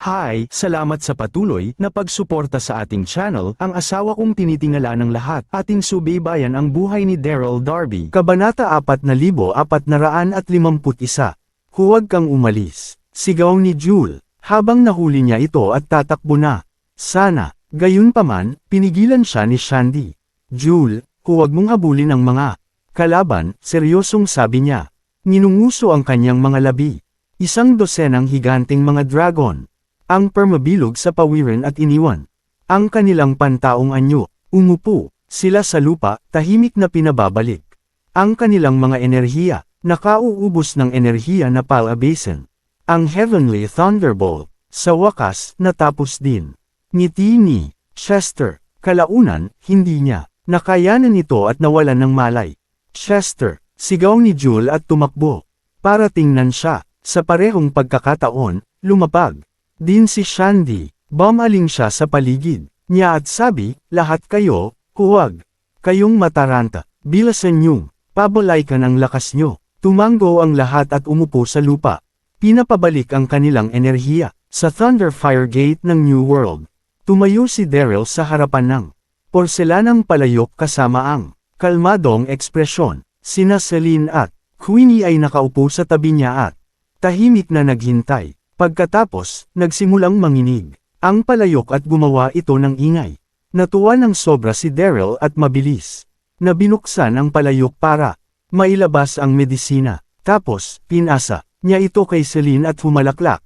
Hi, salamat sa patuloy na pagsuporta sa ating channel. Ang asawa kong tinitingala ng lahat. Ating subaybayan ang buhay ni Daryl Darby. Kabanata 4451. Huwag kang umalis. Sigaw ni Jewel, habang nahuli niya ito at tatakbo na. Sana, gayunpaman, pinigilan siya ni Shandy. Jewel, huwag mong habulin ang mga kalaban, seryosong sabi niya. Ninunguso ang kanyang mga labi. Isang dosenang higanting mga dragon. Ang permabilog sa pawirin at iniwan. Ang kanilang pantaong anyo, umupo, sila sa lupa, tahimik na pinababalik. Ang kanilang mga enerhiya, nakauubos ng enerhiya na palabasin. Ang Heavenly Thunderbolt, sa wakas, natapos din. Ngiti ni Chester, kalaunan, hindi niya nakayanan ito at nawalan ng malay. Chester, sigaw ni Jewel at tumakbo. Para tingnan siya, sa parehong pagkakataon, lumapag din si Shandy. Bumaling siya sa paligid niya at sabi, lahat kayo, huwag kayong mataranta, bilasan niyong, pabalaykan ang lakas niyo. Tumango ang lahat at umupo sa lupa. Pinapabalik ang kanilang enerhiya. Sa Thunderfire Gate ng New World, tumayo si Daryl sa harapan ng porselanang palayok kasama ang kalmadong ekspresyon. Sina Celine at Queenie ay nakaupo sa tabi niya at tahimik na naghintay. Pagkatapos, nagsimulang manginig ang palayok at gumawa ito ng ingay. Natuwa ng sobra si Daryl at mabilis na binuksan ang palayok para mailabas ang medisina. Tapos, pinasa niya ito kay Celine at humalaklak.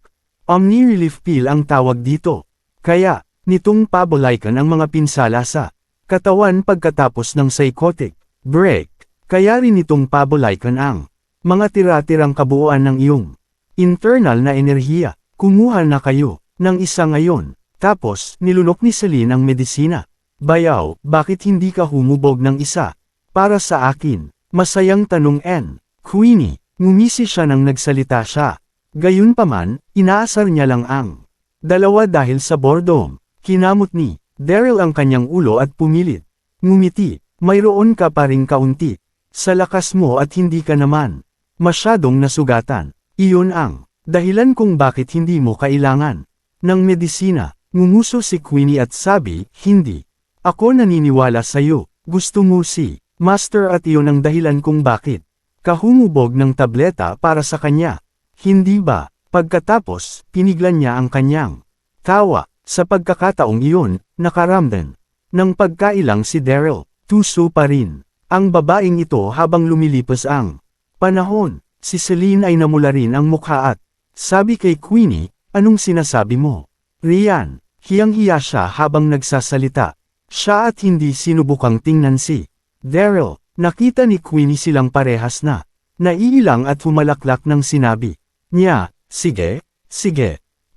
Omni-relief pill ang tawag dito. Kaya, nitong pabalaykan ang mga pinsala sa katawan pagkatapos ng psychotic break. Kaya rin itong pabalaykan ang mga tira-tirang kabuuan ng iyong internal na enerhiya. Kumuha na kayo ng isa ngayon. Tapos, nilunok ni Celine ang medisina. Bayaw, bakit hindi ka humubog ng isa? Para sa akin, masayang tanong N. Queenie, ngumisi siya nang nagsalita siya. Gayunpaman, inaasar niya lang ang dalawa dahil sa boredom. Kinamot ni Daryl ang kanyang ulo at pumilit. Ngumiti, mayroon ka pa ring kaunti sa lakas mo at hindi ka naman masyadong nasugatan. Iyon ang dahilan kung bakit hindi mo kailangan ng medisina. Ngumuso si Queenie at sabi, hindi. Ako naniniwala sa'yo. Gusto mo si Master at iyon ang dahilan kung bakit kahumubog ng tableta para sa kanya. Hindi ba? Pagkatapos, piniglan niya ang kanyang tawa. Sa pagkakataong iyon, nakaramdam ng pagkailang si Daryl. Tuso pa rin ang babaeng ito habang lumilipas ang panahon. Si Celine ay namula rin ang mukha at sabi kay Queenie, anong sinasabi mo? Rian, hiyang-hiya siya habang nagsasalita. Siya at hindi sinubukang tingnan si Daryl. Nakita ni Queenie silang parehas na naiilang at humalaklak ng sinabi niya, sige,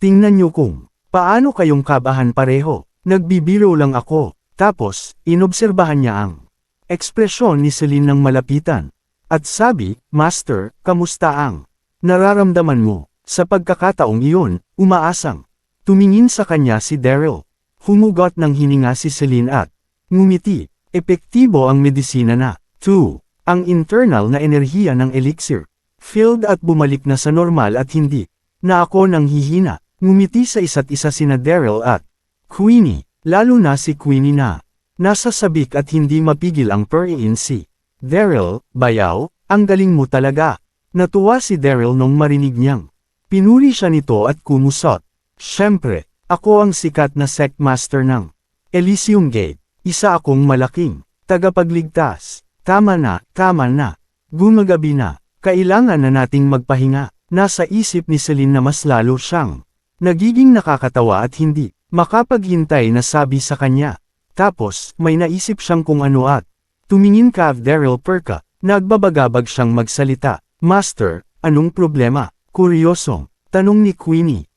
tingnan niyo kung paano kayong kabahan pareho. Nagbibiro lang ako. Tapos, inobserbahan niya ang ekspresyon ni Celine ng malapitan. At sabi, Master, kamusta ang nararamdaman mo? Sa pagkakataong iyon, umaasang tumingin sa kanya si Daryl. Humugot ng hininga si Celine at ngumiti. Epektibo ang medisina na 2. Ang internal na enerhiya ng elixir filled at bumalik na sa normal at hindi na ako nang hihina. Ngumiti sa isa't isa sina Daryl at Queenie, lalo na si Queenie na nasa sabik at hindi mapigil ang pag-iinsi. Daryl, bayaw, ang galing mo talaga. Natuwa si Daryl nung marinig niyang pinuri siya nito at kumusot. Siyempre, ako ang sikat na sect master ng Elysium Gate. Isa akong malaking tagapagligtas. Tama na. Gumagabi na. Kailangan na nating magpahinga. Nasa isip ni Celine na mas lalo siyang nagiging nakakatawa at hindi makapaghintay na sabi sa kanya. Tapos, may naisip siyang kung ano at tumingin ka Daryl perka. Nagbabagabag siyang magsalita. Master, anong problema? Kuryosong tanong ni Queenie.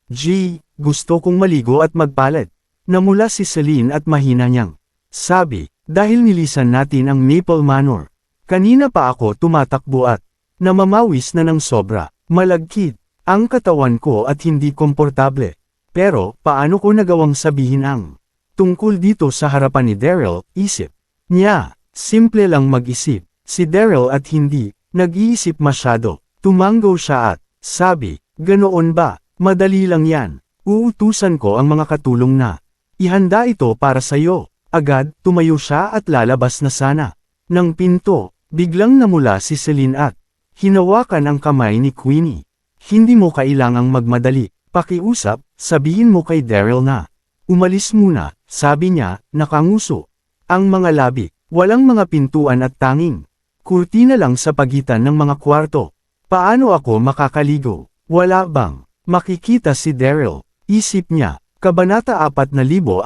Gusto kong maligo at magpalit. Namula si Celine at mahina niyang sabi, dahil nilisan natin ang Maple Manor. Kanina pa ako tumatakbo at namamawis na ng sobra. Malagkit ang katawan ko at hindi komportable. Pero, paano ko nagawang sabihin ang tungkol dito sa harapan ni Daryl? Isip niya. Simple lang mag-isip. Si Daryl at hindi nag-iisip masyado. Tumango siya at sabi, ganoon ba? Madali lang yan. Uutusan ko ang mga katulong na. Ihanda ito para sayo. Agad, tumayo siya at lalabas na sana. Nang pinto, biglang namula si Celine at hinawakan ang kamay ni Queenie. Hindi mo kailangang magmadali. Pakiusap, sabihin mo kay Daryl na. Umalis muna, sabi niya, nakanguso. Ang mga labi, walang mga pintuan at tanging kurtina lang sa pagitan ng mga kwarto. Paano ako makakaligo? Wala bang makikita si Daryl? Isip niya. Kabanata 4452.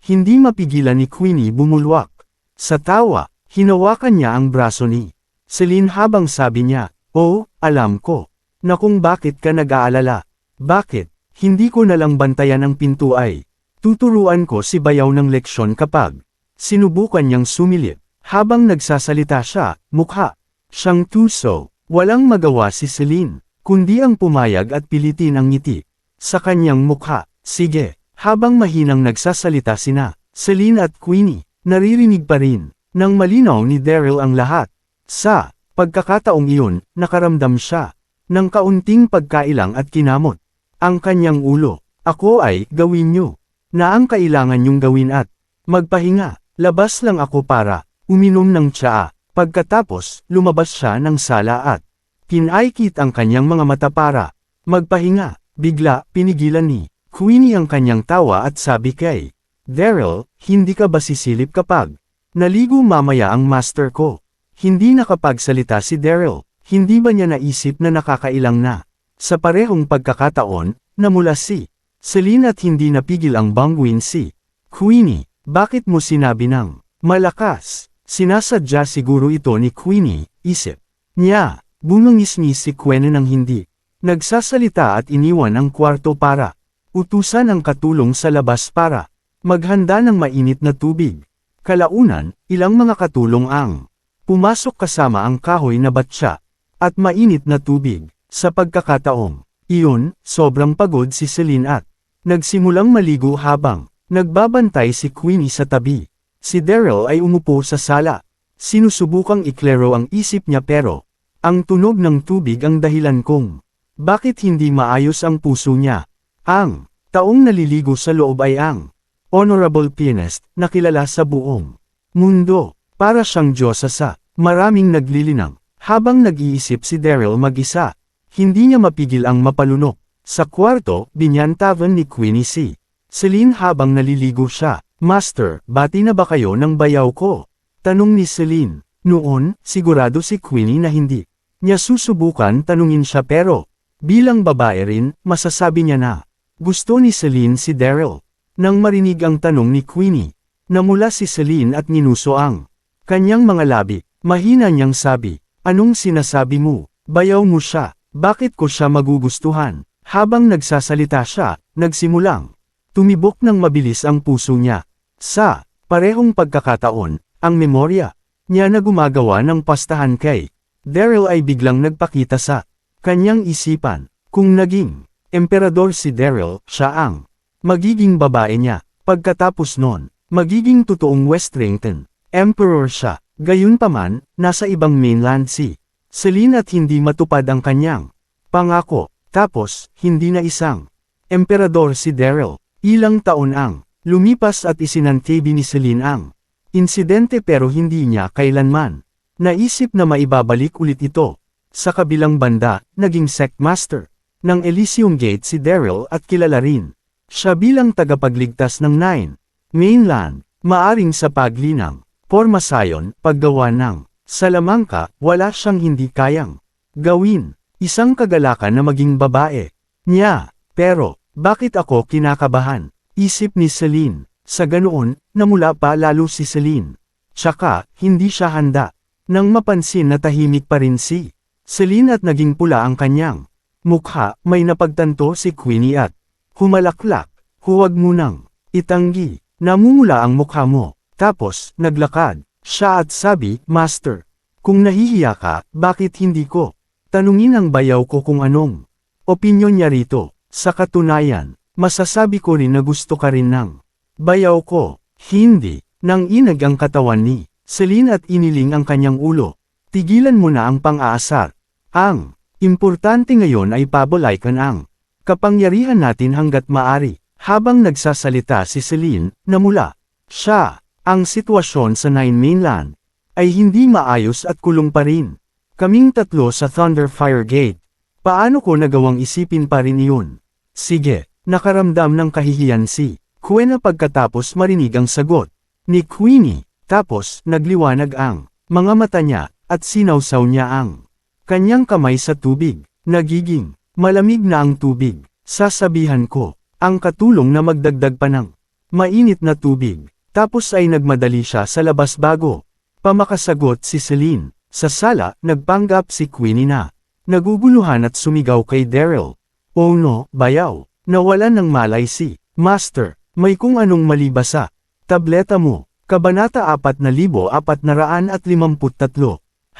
Hindi mapigilan ni Queenie bumulwak. Sa tawa, hinawakan niya ang braso ni Celine habang sabi niya, "Oh, alam ko na kung bakit ka nag-aalala. Bakit? Hindi ko nalang bantayan ang pinto ay. Tuturuan ko si Bayaw ng leksyon kapag." Sinubukan niyang sumilip. Habang nagsasalita siya, mukha siyang tuso. Walang magawa si Celine, kundi ang pumayag at pilitin ang ngiti sa kanyang mukha. Sige, habang mahinang nagsasalita sina Celine at Queenie, naririnig pa rin ng malinaw ni Daryl ang lahat. Sa pagkakataong iyon, nakaramdam siya ng kaunting pagkailang at kinamot. Ang kanyang ulo, "Ako ay gawin niyo na ang kailangan niyong gawin at magpahinga. Labas lang ako para uminom ng tsaa." Pagkatapos, lumabas siya ng sala at pinaikit ang kanyang mga mata para magpahinga. Bigla, pinigilan ni Queenie ang kanyang tawa at sabi kay Daryl, "Hindi ka ba sisilip kapag naligo mamaya ang master ko?" Hindi nakapagsalita si Daryl. Hindi ba niya naisip na nakakailang na? Sa parehong pagkakataon, namula si Celine at hindi napigil ang bangwin si Queenie. "Bakit mo sinabi ng malakas?" Sinasadya siguro ito ni Queenie, isip niya. Bumangis-ngis si Queenie ng hindi nagsasalita at iniwan ang kwarto para utusan ang katulong sa labas para maghanda ng mainit na tubig. Kalaunan, ilang mga katulong ang pumasok kasama ang kahoy na batya at mainit na tubig. Sa pagkakataong iyon, sobrang pagod si Celine at nagsimulang maligo habang nagbabantay si Queenie sa tabi. Si Daryl ay umupo sa sala. Sinusubukang iklaro ang isip niya pero ang tunog ng tubig ang dahilan kung bakit hindi maayos ang puso niya. Ang taong naliligo sa loob ay ang honorable pianist na kilala sa buong mundo. Para siyang diyosa sa maraming naglilinang. Habang nag-iisip si Daryl mag-isa, hindi niya mapigil ang mapalunok. Sa kwarto, binyantavan ni Queenie si Celine habang naliligo siya. "Master, bati na ba kayo ng bayaw ko?" tanong ni Celine. Noon, sigurado si Queenie na hindi niya susubukan tanungin siya pero bilang babae rin, masasabi niya na gusto ni Celine si Daryl. Nang marinig ang tanong ni Queenie, namula si Celine at ninuso ang kanyang mga labi. Mahina niyang sabi, "Anong sinasabi mo? Bayaw mo siya. Bakit ko siya magugustuhan?" Habang nagsasalita siya, nagsimulang tumibok ng mabilis ang puso niya. Sa parehong pagkakataon, ang memorya niya na gumagawa ng pastahan kay Daryl ay biglang nagpakita sa kanyang isipan. Kung naging emperador si Daryl, siya ang magiging babae niya. Pagkatapos nun, magiging totoong Westrington emperor siya. Gayunpaman, nasa ibang mainland si Celine at hindi matupad ang kanyang pangako. Tapos, hindi na isang emperador si Daryl. Ilang taon ang lumipas at isinantabi ni Celine ang insidente pero hindi niya kailanman naisip na maibabalik ulit ito. Sa kabilang banda, naging sectmaster ng Elysium Gate si Daryl at kilala rin siya bilang tagapagligtas ng Nine Mainland. Maaring sa paglinang pormasayon, paggawa ng salamangka, wala siyang hindi kayang gawin. Isang kagalakan na maging babae niya. Pero, bakit ako kinakabahan? Isip ni Celine. Sa ganoon, namula pa lalo si Celine. Tsaka, hindi siya handa. Nang mapansin na tahimik pa rin si Celine at naging pula ang kanyang mukha, may napagtanto si Queenie at humalaklak. "Huwag mo nang itanggi. Namumula ang mukha mo." Tapos, naglakad siya at sabi, "Master, kung nahihiya ka, bakit hindi ko tanungin ang bayaw ko kung anong opinyon niya rito? Sa katunayan, masasabi ko rin na gusto ka rin ng bayaw ko." Hindi. Nang inag ang katawan ni Celine at iniling ang kanyang ulo. "Tigilan mo na ang pang-aasar. Ang importante ngayon ay pabalikan ang Kapangyarihan natin hanggat maari. Habang nagsasalita si Celine, namula siya. Ang sitwasyon sa Nine Mainland ay hindi maayos at kulong pa rin. Kaming tatlo sa Thunderfire Gate. Paano ko nagawang isipin pa rin iyon? Sige, nakaramdam ng kahihiyan si Quena pagkatapos marinig ang sagot ni Queenie. Tapos, nagliwanag ang mga mata niya, at sinawsaw niya ang kanyang kamay sa tubig. Nagiging malamig na ang tubig. Sasabihan ko, ang katulong na magdagdag pa ng mainit na tubig. Tapos ay nagmadali siya sa labas bago pamakasagot si Celine. Sa sala, nagpanggap si Queenie na naguguluhan at sumigaw kay Daryl. Oh no, bayaw, nawalan ng malay si Master. May kung anong mali ba sa tableta mo. Kabanata 4453.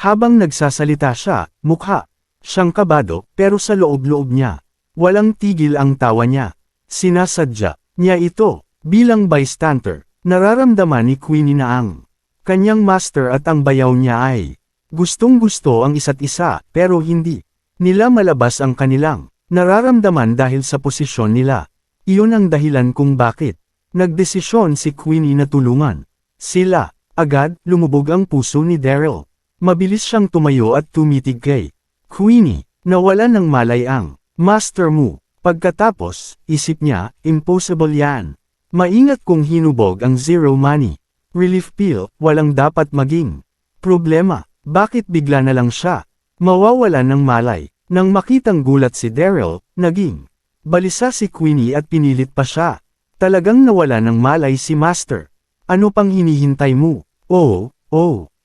Habang nagsasalita siya, mukha siyang kabado, pero sa loob-loob niya, walang tigil ang tawa niya. Sinasadya niya ito, bilang bystander. Nararamdaman ni Queenie na ang kanyang master at ang bayaw niya ay gustong-gusto ang isa't isa, pero hindi nila malabas ang kanilang nararamdaman dahil sa posisyon nila. Iyon ang dahilan kung bakit nagdesisyon si Queenie na tulungan sila. Agad, lumubog ang puso ni Daryl. Mabilis siyang tumayo at tumitig kay Queenie. Nawalan ng malay ang master mo. Pagkatapos, isip niya, impossible yan. Maingat kung hinubog ang zero money relief pill, walang dapat maging problema. Bakit bigla na lang siya mawawalan ng malay? Nang makitang gulat si Daryl, naging balisa si Queenie at pinilit pa siya. Talagang nawala ng malay si Master. Ano pang hinihintay mo? Oh.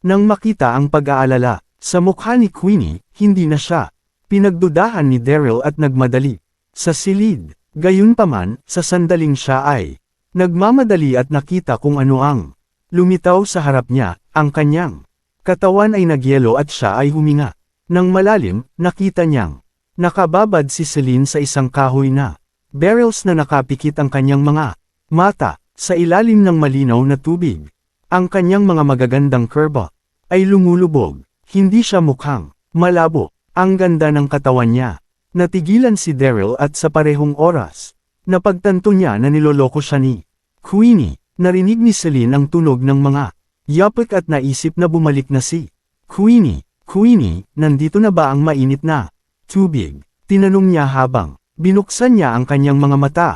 Nang makita ang pag-aalala sa mukha ni Queenie, hindi na siya pinagdudahan ni Daryl at nagmadali sa silid. Gayunpaman, sa sandaling siya ay nagmamadali at nakita kung ano ang lumitaw sa harap niya. Ang kanyang katawan ay nagyelo at siya ay huminga. Nang malalim, nakita niyang nakababad si Celine sa isang kahoy na barrels na nakapikit ang kanyang mga mata sa ilalim ng malinaw na tubig. Ang kanyang mga magagandang kurba ay lumulubog. Hindi siya mukhang malabo. Ang ganda ng katawan niya. Natigilan si Daryl at sa parehong oras, napagtanto niya na niloloko siya ni Queenie. Narinig ni Celine ang tunog ng mga yapik at naisip na bumalik na si Queenie. Queenie, nandito na ba ang mainit na tubig? Tinanong niya habang binuksan niya ang kanyang mga mata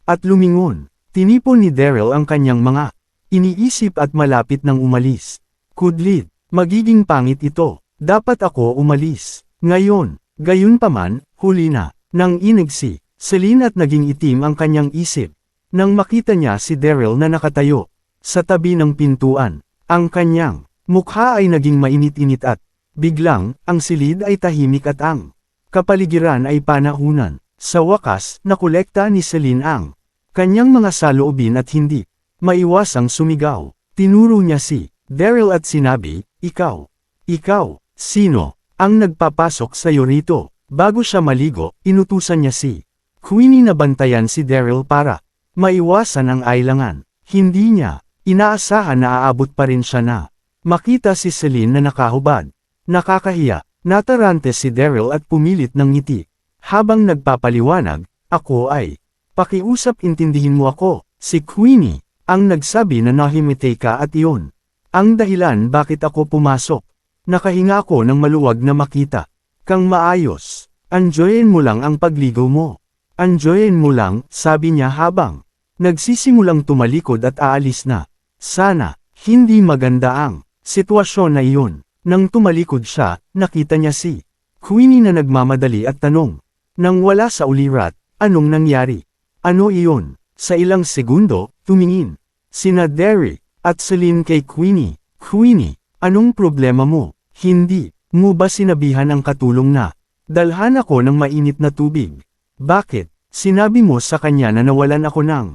at lumingon. Tinipon ni Daryl ang kanyang mga iniisip at malapit nang umalis. Kudlit, magiging pangit ito. Dapat ako umalis ngayon. Gayunpaman, huli na nang inig si Celine at naging itim ang kanyang isip. Nang makita niya si Daryl na nakatayo sa tabi ng pintuan, ang kanyang mukha ay naging mainit-init at biglang, ang silid ay tahimik at ang kapaligiran ay panahunan. Sa wakas, nakolekta ni Celine ang kanyang mga saloobin at hindi maiwasang sumigaw. Tinuro niya si Daryl at sinabi, Ikaw, sino ang nagpapasok sa'yo rito? Bago siya maligo, inutusan niya si Queenie na bantayan si Daryl para maiwasan ang ailangan. Hindi niya inaasahan na aabot pa rin siya na makita si Celine na nakahubad. Nakakahiya, natarante si Daryl at pumilit ng ngiti. Habang nagpapaliwanag, ako ay pakiusap, intindihin mo ako. Si Queenie ang nagsabi na nahimite ka at iyon ang dahilan bakit ako pumasok. Nakahinga ako ng maluwag na makita kang maayos. Enjoyin mo lang ang pagligo mo. Enjoyin mo lang, sabi niya habang nagsisimulang tumalikod at aalis na. Sana, hindi maganda ang sitwasyon na iyon. Nang tumalikod siya, nakita niya si Queenie na nagmamadali at tanong. Nang wala sa ulirat, anong nangyari? Ano iyon? Sa ilang segundo, tumingin sina Derry at Celine kay Queenie. Queenie, anong problema mo? Hindi mo ba sinabihan ang katulong na dalhan ako ng mainit na tubig? Bakit? Sinabi mo sa kanya na nawalan ako ng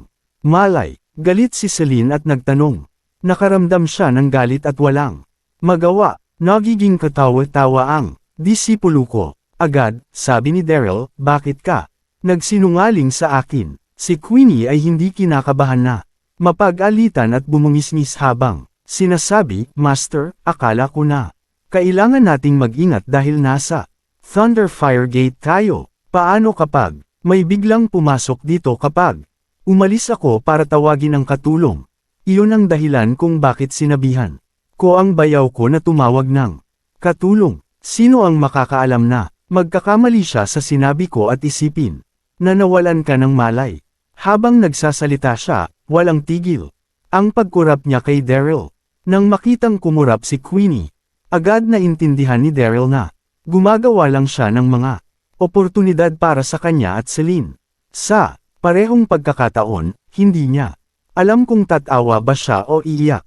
malay. Galit si Celine at nagtanong. Nakaramdam siya ng galit at walang magawa. Nagiging katawa-tawa ang disipulo ko. Agad, sabi ni Daryl, bakit ka nagsinungaling sa akin? Si Queenie ay hindi kinakabahan na mapag-alitan at bumungisngis habang sinasabi, Master, akala ko na kailangan nating mag-ingat dahil nasa Thunderfire Gate tayo. Paano kapag May biglang pumasok dito kapag umalis ako para tawagin ang katulong. Iyon ang dahilan kung bakit sinabihan ko ang bayaw ko na tumawag ng katulong. Sino ang makakaalam na magkakamali siya sa sinabi ko at isipin na nawalan ka ng malay. Habang nagsasalita siya, walang tigil ang pagkurap niya kay Daryl. Nang makitang kumurap si Queenie, agad na intindihan ni Daryl na gumagawa lang siya ng mga oportunidad para sa kanya at Celine. Sa parehong pagkakataon, hindi niya alam kung tatawa ba siya o iiyak.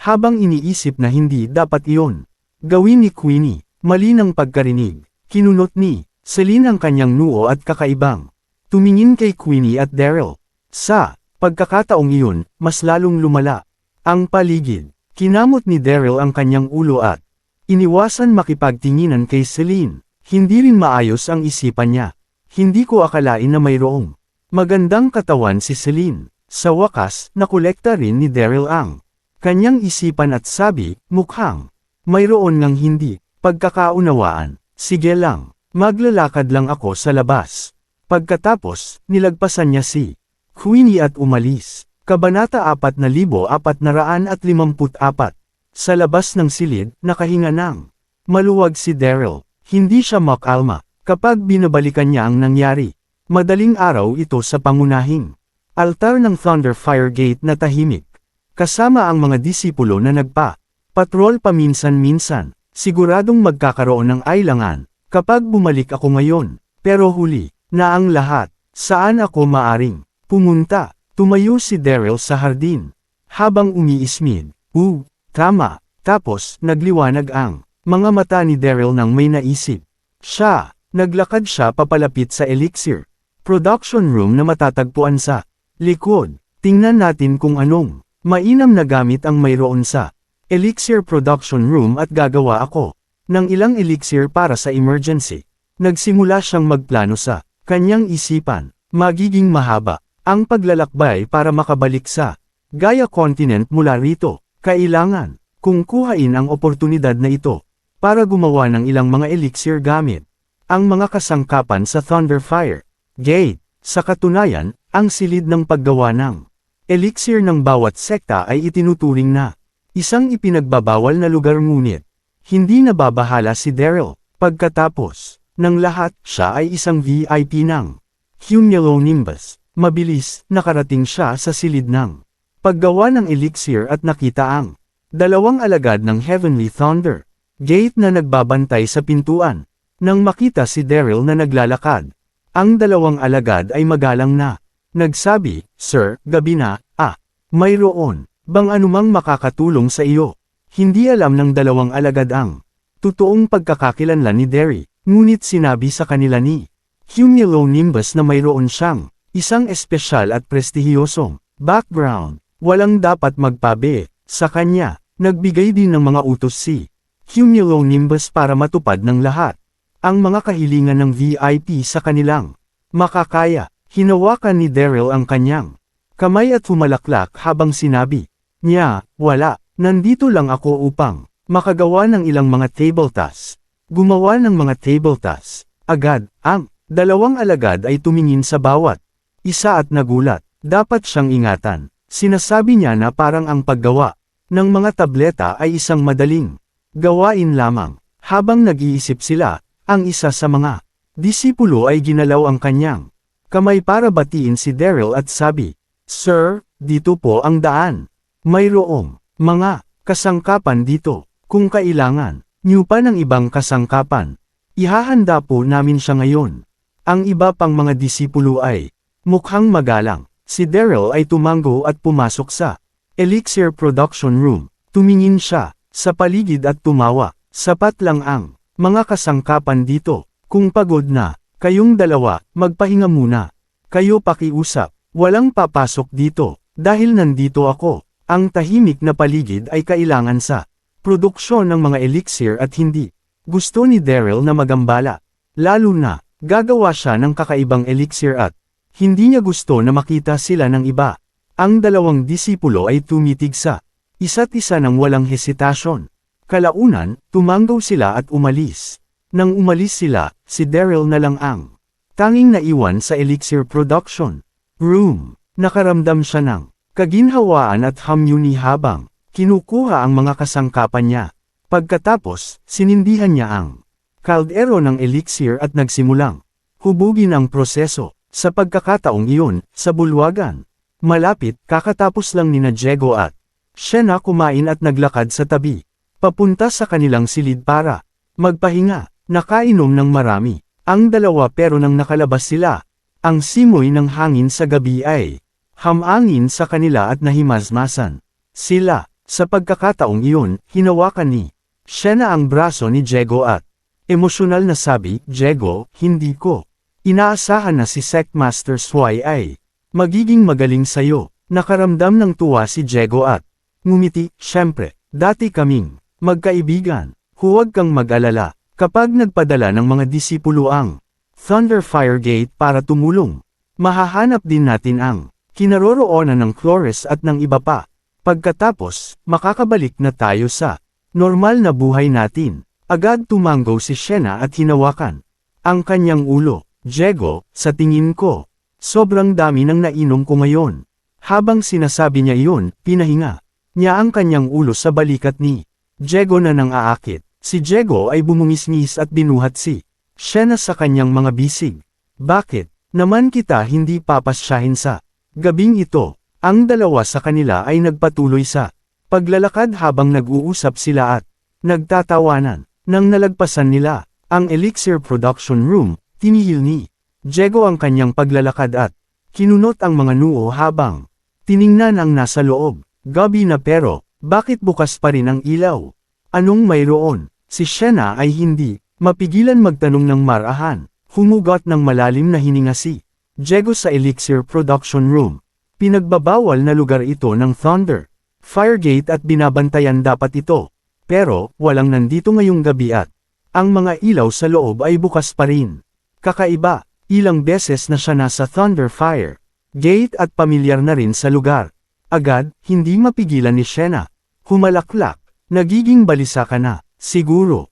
Habang iniisip na hindi dapat iyon gawin ni Queenie, mali ng pagkarinig, kinunot ni Celine ang kanyang noo at kakaibang tumingin kay Queenie at Daryl. Sa pagkakataong iyon, mas lalong lumala ang paligid. Kinamot ni Daryl ang kanyang ulo at iniwasan makipagtinginan kay Celine. Hindi rin maayos ang isipan niya. Hindi ko akalain na mayroong magandang katawan si Celine. Sa wakas, nakolekta rin ni Daryl ang kanyang isipan at sabi, mukhang mayroon ngang hindi pagkakaunawaan. Sige lang, maglalakad lang ako sa labas. Pagkatapos, nilagpasan niya si Queenie at umalis. Kabanata 4454. Sa labas ng silid, nakahinga ng maluwag si Daryl. Hindi siya makalma kapag binabalikan niya ang nangyari. Madaling araw ito sa pangunahing altar ng Thunder Fire Gate na tahimik. Kasama ang mga disipulo na nagpa-patrol paminsan-minsan. Siguradong magkakaroon ng ailangan kapag bumalik ako ngayon. Pero huli na ang lahat. Saan ako maaring pumunta? Tumayo si Daryl sa hardin. Habang umiismid, tama. Tapos, nagliwanag ang mga mata ni Daryl nang may naisip. Naglakad siya papalapit sa Elixir Production Room na matatagpuan sa likod. Tingnan natin kung anong mainam na gamit ang mayroon sa Elixir Production Room at gagawa ako ng ilang elixir para sa emergency. Nagsimula siyang magplano sa kanyang isipan. Magiging mahaba ang paglalakbay para makabalik sa Gaia Continent mula rito. Kailangan kung kuhain ang oportunidad na ito para gumawa ng ilang mga elixir gamit ang mga kasangkapan sa Thunder Fire Gate. Sa katunayan, ang silid ng paggawa ng elixir ng bawat sekta ay itinuturing na isang ipinagbabawal na lugar, ngunit hindi nababahala si Daryl. Pagkatapos ng lahat, siya ay isang VIP ng Cumulonimbus. Mabilis, nakarating siya sa silid ng paggawa ng elixir at nakita ang dalawang alagad ng Heavenly Thunder Gate na nagbabantay sa pintuan. Nang makita si Daryl na naglalakad, ang dalawang alagad ay magalang na nagsabi, "Sir, gabi na, mayroon bang anumang makakatulong sa iyo?" Hindi alam ng dalawang alagad ang totoong pagkakakilanlan ni Derry, ngunit sinabi sa kanila ni Cumulonimbus na mayroon siyang isang espesyal at prestihiyosong background. Walang dapat magpabe sa kanya. Nagbigay din ng mga utos si Cumulonimbus para matupad ng lahat ang mga kahilingan ng VIP sa kanilang makakaya. Hinawakan ni Daryl ang kanyang kamay at humalaklak habang sinabi niya, "Wala, nandito lang ako upang makagawa ng ilang mga table tasks." Gumawa ng mga table tasks. Agad, ang dalawang alagad ay tumingin sa bawat isa at nagulat. Dapat siyang ingatan. Sinasabi niya na parang ang paggawa ng mga tableta ay isang madaling gawain lamang. Habang nag-iisip sila, ang isa sa mga disipulo ay ginalaw ang kanyang kamay para batiin si Daryl at sabi, "Sir, dito po ang daan. Mayroong mga kasangkapan dito. Kung kailangan niyo pa ng ibang kasangkapan, ihahanda po namin siya ngayon." Ang iba pang mga disipulo ay mukhang magalang. Si Daryl ay tumango at pumasok sa Elixir Production Room. Tumingin siya sa paligid at tumawa. Sapat lang ang mga kasangkapan dito. Kung pagod na kayong dalawa, magpahinga muna. Kayo pakiusap. Walang papasok dito dahil nandito ako. Ang tahimik na paligid ay kailangan sa produksyon ng mga elixir at hindi gusto ni Daryl na magambala. Lalo na gagawa siya ng kakaibang elixir at hindi niya gusto na makita sila ng iba. Ang dalawang disipulo ay tumitig sa isa't isa ng walang hesitasyon. Kalaunan, tumanggaw sila at umalis. Nang umalis sila, si Daryl na lang ang tanging naiwan sa Elixir Production Room. Nakaramdam siya ng kaginhawaan at hamyuni habang kinukuha ang mga kasangkapan niya. Pagkatapos, sinindihan niya ang kaldero ng elixir at nagsimulang hubugin ang proseso. Sa pagkakataong iyon, sa bulwagan, malapit kakatapos lang nina Diego at Shena kumain at naglakad sa tabi, papunta sa kanilang silid para magpahinga. Nakainom ng marami ang dalawa pero nang nakalabas sila, ang simoy ng hangin sa gabi ay hamangin sa kanila at nahimasmasan sila. Sa pagkakataong iyon, hinawakan ni Shena ang braso ni Diego at emosyonal na sabi, "Diego, hindi ko inaasahan na si Sectmaster Swai ay magiging magaling sayo." Nakaramdam ng tuwa si Diego at ngumiti, "Siyempre, dati kaming magkaibigan. Huwag kang mag-alala. Kapag nagpadala ng mga disipulo ang Thunder Fire Gate para tumulong, mahahanap din natin ang kinaroroonan ng Flores at ng iba pa. Pagkatapos, makakabalik na tayo sa normal na buhay natin." Agad tumanggaw si Shena at hinawakan ang kanyang ulo. "Diego, sa tingin ko, sobrang dami ng nainom ko ngayon." Habang sinasabi niya iyon, pinahinga niya ang kanyang ulo sa balikat ni Diego na nang aakit. Si Diego ay bumungis-ngis at binuhat si Shena sa kanyang mga bisig. "Bakit naman kita hindi papasyahin sa gabing ito?" Ang dalawa sa kanila ay nagpatuloy sa paglalakad habang nag-uusap sila at nagtatawanan. Nang nalagpasan nila ang Elixir Production Room, tinihil ni Diego ang kanyang paglalakad at kinunot ang mga noo habang tiningnan ang nasa loob. Gabi na pero, bakit bukas pa rin ang ilaw? Anong mayroon? Si Shena ay hindi mapigilan magtanong ng marahan. Humugot ng malalim na hininga si Diego sa Elixir Production Room. Pinagbabawal na lugar ito ng Thunder Firegate at binabantayan dapat ito. Pero, walang nandito ngayong gabi at ang mga ilaw sa loob ay bukas pa rin. Kakaiba, ilang beses na siya nasa Thunder Fire Gate at pamilyar na rin sa lugar. Agad, hindi mapigilan ni Shena. Humalaklak, nagiging balisa ka na. Siguro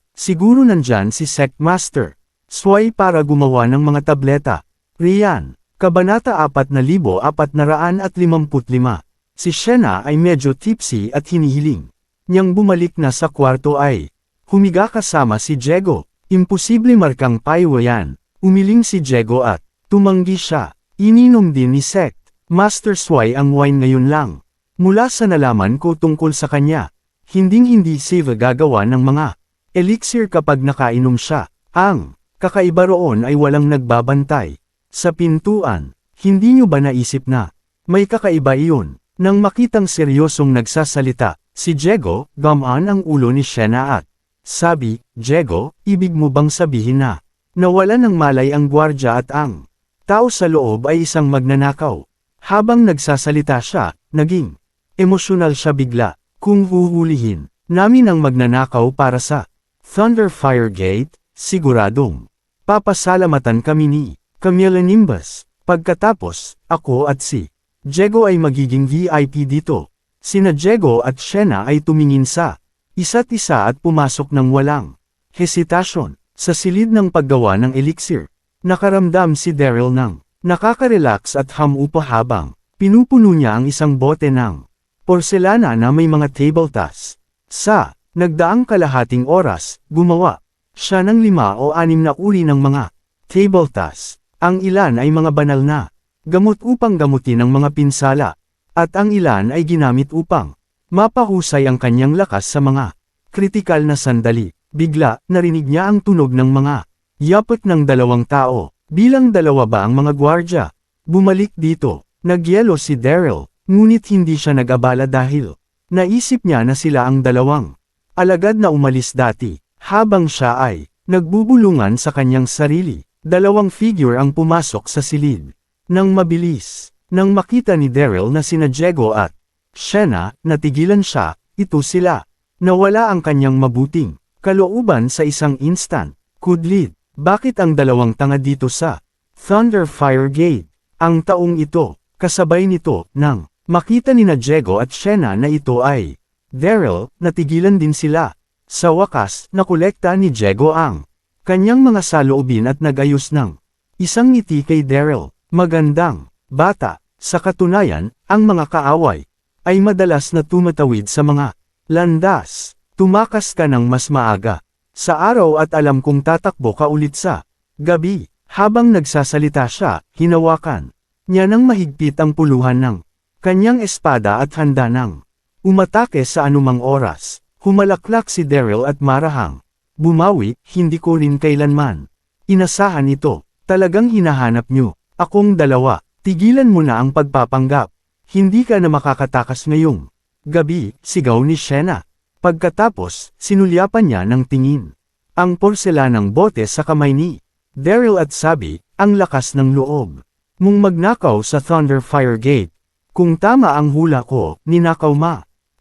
nandyan si Sectmaster Swai para gumawa ng mga tableta. Rian, Kabanata 4455. Si Shena ay medyo tipsy at hinihiling niyang bumalik na sa kwarto ay humiga kasama si Diego. "Imposible markang payo yan." Umiling si Diego at tumanggi siya. Ininom din ni Sect Master Swai ang wine ngayon lang. Mula sa nalaman ko tungkol sa kanya, hinding-hindi siya gagawa ng mga elixir kapag nakainom siya. Ang kakaiba roon ay walang nagbabantay sa pintuan. Hindi nyo ba naisip na may kakaiba iyon? Nang makitang seryosong nagsasalita si Diego, gamaan ang ulo ni Shena at sabi, "Diego, ibig mo bang sabihin na nawala ng malay ang gwardya at ang tao sa loob ay isang magnanakaw?" Habang nagsasalita siya, naging emosyonal siya bigla. "Kung huhulihin namin ang magnanakaw para sa Thunder Fire Gate, siguradong papasalamatan kami ni Camila Nimbus. Pagkatapos, ako at si Diego ay magiging VIP dito." Sina Diego at Shena ay tumingin sa isa't isa at pumasok ng walang hesitasyon sa silid ng paggawa ng elixir. Nakaramdam si Daryl ng nakaka-relax at hamupa habang pinupuno niya ang isang bote ng porselana na may mga table tas. Sa nagdaang kalahating oras, gumawa siya ng 5 o 6 na uri ng mga table tas. Ang ilan ay mga banal na gamot upang gamutin ang mga pinsala, at ang ilan ay ginamit upang mapahusay ang kanyang lakas sa mga kritikal na sandali. Bigla, narinig niya ang tunog ng mga yapot ng 2 tao. Bilang 2 ba ang mga gwardya? Bumalik dito. Nagyelo si Daryl, ngunit hindi siya nag-abala dahil naisip niya na sila ang 2 alagad na umalis dati, habang siya ay nagbubulungan sa kanyang sarili. 2 figure ang pumasok sa silid. Nang mabilis, nang makita ni Daryl na sina Diego at Shena, natigilan siya. Ito sila. Nawala ang kanyang mabuting kalooban sa isang instant. Kudlid, bakit ang 2 tanga dito sa Thunder Fire Gate? Ang taong ito, kasabay nito, nang makita ni na Diego at Shena na ito ay Daryl, natigilan din sila. Sa wakas, nakolekta ni Diego ang kanyang mga saloobin at nag-ayos ng Isang ngiti kay Daryl, magandang, bata. Sa katunayan, ang mga kaaway, ay madalas na tumatawid sa mga landas. Tumakas ka ng mas maaga sa araw at alam kong tatakbo ka ulit sa gabi. Habang nagsasalita siya, hinawakan niya ng mahigpit ang puluhan ng kanyang espada at handa nang umatake sa anumang oras. Humalaklak si Daryl at marahang bumawi, hindi ko rin kailanman inasahan ito. Talagang hinahanap niyo akong dalawa. Tigilan mo na ang pagpapanggap. Hindi ka na makakatakas ngayong gabi, sigaw ni Shena. Pagkatapos, sinulyapan niya ng tingin ang porselanang bote sa kamay ni Daryl at sabi, ang lakas ng loob mong magnakaw sa Thunderfire Gate. Kung tama ang hula ko, ninakaw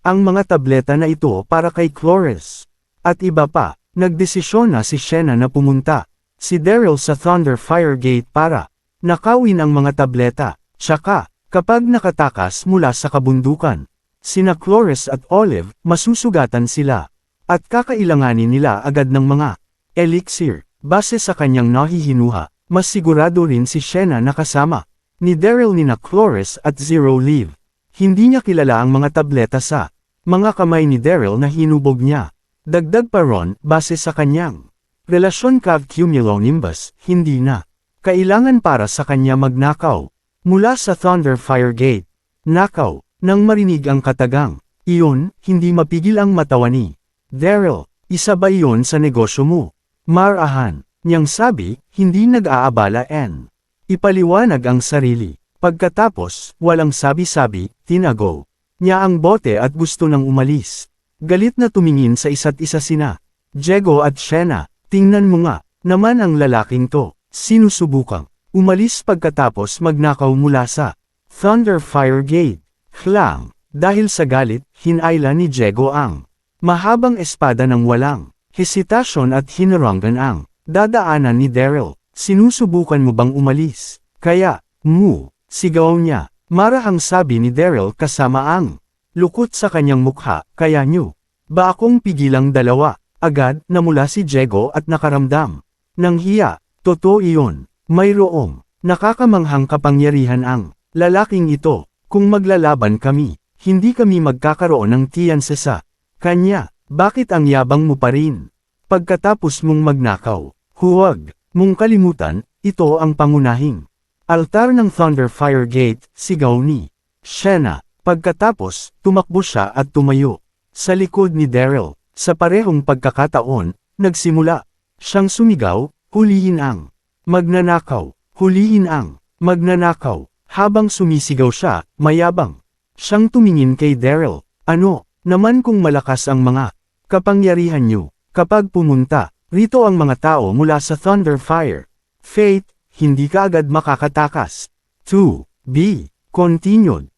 ang mga tableta na ito para kay Cloris. At iba pa, nagdesisyon na si Shena na pumunta si Daryl sa Thunderfire Gate para nakawin ang mga tableta. Tsaka, kapag nakatakas mula sa kabundukan, sina Cloris at Olive, masusugatan sila. At kakailanganin nila agad ng mga elixir. Base sa kanyang nahihinuha, mas sigurado rin si Shena na kasama ni Daryl nina Cloris at Zero Leave. Hindi niya kilala ang mga tableta sa mga kamay ni Daryl na hinubog niya. Dagdag pa ron, base sa kanyang relasyon kag Cumulonimbus, hindi na kailangan para sa kanya magnakaw mula sa Thunderfire Gate. Nakaw, nang marinig ang katagang iyon, hindi mapigil ang matawa ni Daryl. Isa ba iyon sa negosyo mo? Marahan, niyang sabi, hindi nag-aabala ipaliwanag ang sarili. Pagkatapos, walang sabi-sabi, tinago niya ang bote at gusto nang umalis. Galit na tumingin sa isa't isa sina Diego at Shena. Tingnan mo nga, naman ang lalaking to. Sinusubukang umalis pagkatapos magnakaw mula sa Thunderfire Gate. Hlang, dahil sa galit, hinayla ni Diego ang mahabang espada ng walang hesitasyon at hinaranggan ang dadaanan ni Daryl. Sinusubukan mo bang umalis? Kaya, sigaw niya. Marahang sabi ni Daryl kasama ang lukot sa kanyang mukha. Kaya nyo ba akong pigilang dalawa? Agad namula si Diego at nakaramdam ng hiya. Totoo iyon. Mayroong nakakamanghang kapangyarihan ang lalaking ito. Kung maglalaban kami, hindi kami magkakaroon ng tiyansa sa kanya. Bakit ang yabang mo pa rin? Pagkatapos mong magnakaw, huwag mong kalimutan, ito ang pangunahing altar ng Thunderfire Gate, sigaw ni Shena. Pagkatapos, tumakbo siya at tumayo sa likod ni Daryl. Sa parehong pagkakataon, nagsimula siyang sumigaw, hulihin ang magnanakaw, hulihin ang magnanakaw. Habang sumisigaw siya, mayabang siyang tumingin kay Daryl. Ano naman kung malakas ang mga kapangyarihan niyo? Kapag pumunta rito ang mga tao mula sa Thunderfire Fate, hindi ka agad makakatakas. To be continued.